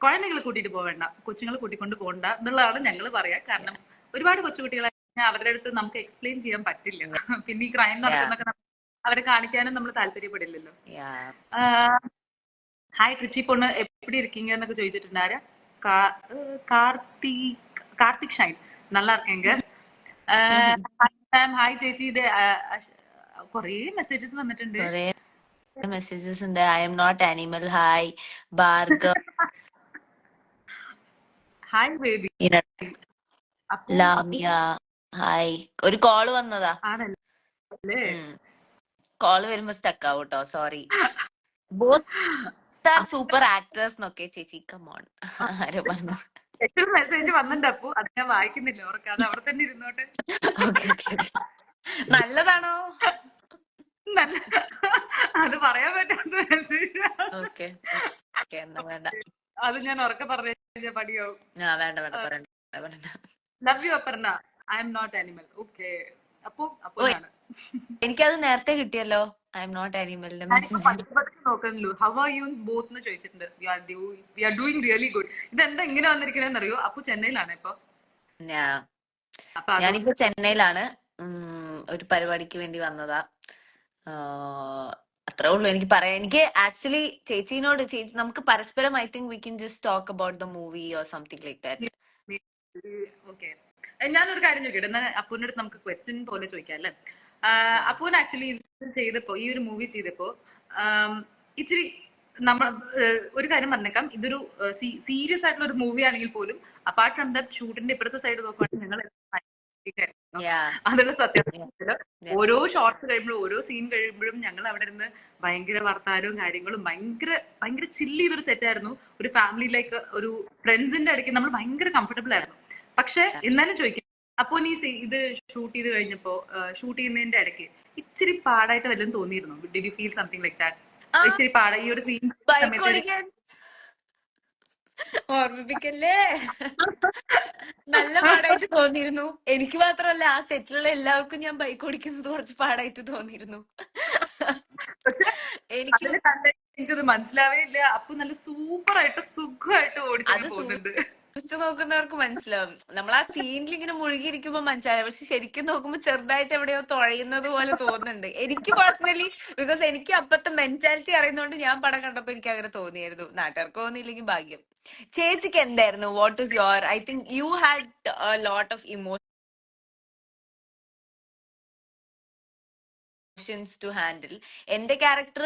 കുഴந்தைകളെ കൂട്ടിയിട്ട് പോവേണ്ട, കൊച്ചുങ്ങളെ കൂട്ടിക്കൊണ്ട് പോകണ്ട എന്നുള്ളതാണ് ഞങ്ങൾ പറയാ. കാരണം ഒരുപാട് കൊച്ചുകുട്ടികളെ അവരുടെ അടുത്ത് നമുക്ക് എക്സ്പ്ലെയിൻ ചെയ്യാൻ പറ്റില്ല. പിന്നെ ഈ ക്രൈം നടക്കുന്നൊക്കെ അവരെ കാണിക്കാനും നമ്മൾ താല്പര്യപ്പെടില്ലല്ലോ. ഹായ് ട്രിച്ചി പൊണ്ണ് എപ്പിടി இருக்கீங்க എന്നൊക്കെ ചോദിച്ചിട്ടുണ്ടാരാ. കാർത്തിക് ഷൈൻ நல்லா இருக்கேங்க. ഹായ് ചേച്ചി. ഇത് കൊറേ മെസ്സേജസ് വന്നിട്ടുണ്ട്. മെസ്സേജസ് ഉണ്ട്. I M not animal. Hi Bhargav. Hi baby. Lamiya hi. ഒരു കോള് വന്നതാ. ആണല്ലേ? കോള് വരുമ്പോ സ്റ്റക്ക് ആവും കേട്ടോ, sorry. Both are super actors എന്നൊക്കെ ചേച്ചി കമോൺ ആരോ പറഞ്ഞു. ഏറ്റവും മെസ്സേജ് വന്നിട്ടുണ്ട്. അപ്പൊ അത് ഞാൻ വായിക്കുന്നില്ല, ഓർക്ക് അത് അവിടെ തന്നെ ഇരുന്നോട്ടെ. നല്ലതാണോ? നല്ല, അത് പറയാൻ പറ്റാത്ത മെസ്സേജ്. അത് ഞാൻ ഉറക്കെ പറഞ്ഞ പടിയാവും. വേണ്ട വേണ്ട പറയണ്ട. Love you Aparna. I M not animal. Okay. അപ്പൊ എനിക്കത് നേരത്തെ കിട്ടിയല്ലോ. ഐ എം നോട്ട് ആനിമലിന്റെ നോക്കുന്നു. ഹൗ ആർ യു ബോത്ത് എന്ന് ചോദിച്ചിട്ടുണ്ട്. We are doing really good. ഇതെന്താ ഇങ്ങനെ വന്നിരിക്കണെന്ന് അറിയോ? അപ്പൊ ചെന്നൈയിലാണ് ഇപ്പൊ. ഞാനിപ്പോ ചെന്നൈയിലാണ്. ഒരു പരിപാടിക്ക് വേണ്ടി വന്നതാ. അത്രേ ഉള്ളൂ എനിക്ക് പറയാം. എനിക്ക് ആക്ച്വലി ചേച്ചിനോട് നമുക്ക് പരസ്പരം I think we can just talk about the movie or something like that. Okay. ഞാനൊരു കാര്യം ചോദിക്കട്ടെ. എന്നാൽ അപ്പൂന്റെ അടുത്ത് നമുക്ക് ക്വസ്റ്റ്യൻ പോലെ ചോദിക്കാം അല്ലേ? അപ്പൂൻ ആക്ച്വലി ചെയ്തപ്പോ, ഈ ഒരു മൂവി ചെയ്തപ്പോ ഇച്ചിരി നമ്മൾ ഒരു കാര്യം പറഞ്ഞേക്കാം, ഇതൊരു സീരിയസ് ആയിട്ടുള്ള ഒരു മൂവി ആണെങ്കിൽ പോലും അപ്പാർട്ട് ഫ്രം ദാറ്റ് ഷൂട്ടിന്റെ ഇപ്പുറത്തെ സൈഡ് നോക്കുവാണെങ്കിൽ ഞങ്ങൾ അതുള്ള സത്യം. ഓരോ ഷോർട്സ് കഴിയുമ്പോഴും ഓരോ സീൻ കഴിയുമ്പോഴും ഞങ്ങൾ അവിടെ നിന്ന് ഭയങ്കര വർത്താനവും കാര്യങ്ങളും ഭയങ്കര ചില്ല് ചെയ്തൊരു സെറ്റ് ആയിരുന്നു. ഒരു ഫാമിലി ലൈക്ക് ഒരു ഫ്രണ്ട്സിന്റെ ഇടയ്ക്ക് നമ്മൾ ഭയങ്കര കംഫർട്ടബിൾ ആയിരുന്നു. പക്ഷെ എന്നാലും ചോദിക്കാം, അപ്പൊ നീ ഇത് ഷൂട്ട് ചെയ്ത് കഴിഞ്ഞപ്പോ, ഷൂട്ട് ചെയ്യുന്നതിന്റെ ഇടയ്ക്ക് ഇച്ചിരി പാടായിട്ട് വല്ലതും തോന്നിയിരുന്നു? Did you feel something like that? ഇച്ചിരി പാടാ ഈ ഒരു സീൻ ഓർമ്മിപ്പിക്കല്ലേ? നല്ല പാടായിട്ട് തോന്നിയിരുന്നു. എനിക്ക് മാത്രമല്ല, ആ സെറ്റിലുള്ള എല്ലാവർക്കും ഞാൻ ബൈക്ക് ഓടിക്കുന്നത് കുറച്ച് പാടായിട്ട് തോന്നിയിരുന്നു. എനിക്കത് മനസ്സിലാവേ ഇല്ല. അപ്പൊ നല്ല സൂപ്പർ ആയിട്ട് സുഖമായിട്ട് ഓടിച്ചു പോകുന്നുണ്ട്. നോക്കുന്നവർക്ക് മനസ്സിലാവും. നമ്മൾ ആ സീനിൽ ഇങ്ങനെ മുഴുകിയിരിക്കുമ്പോ മനസ്സിലാവും. പക്ഷെ ശരിക്കും നോക്കുമ്പോ ചെറുതായിട്ട് എവിടെയോ തുഴയുന്നത് പോലെ തോന്നുന്നുണ്ട് എനിക്ക് പേഴ്സണലി. ബിക്കോസ് എനിക്ക് അപ്പത്തെ മെന്റാലിറ്റി അറിയുന്നോണ്ട് ഞാൻ പടം കണ്ടപ്പോ എനിക്ക് അങ്ങനെ തോന്നിയായിരുന്നു. നാട്ടുകാർക്ക് തോന്നിയില്ലെങ്കിൽ ഭാഗ്യം. ചേച്ചിക്ക് എന്തായിരുന്നു? What is your, I think you had a lot of emotions to handle. എന്റെ ക്യാരക്ടർ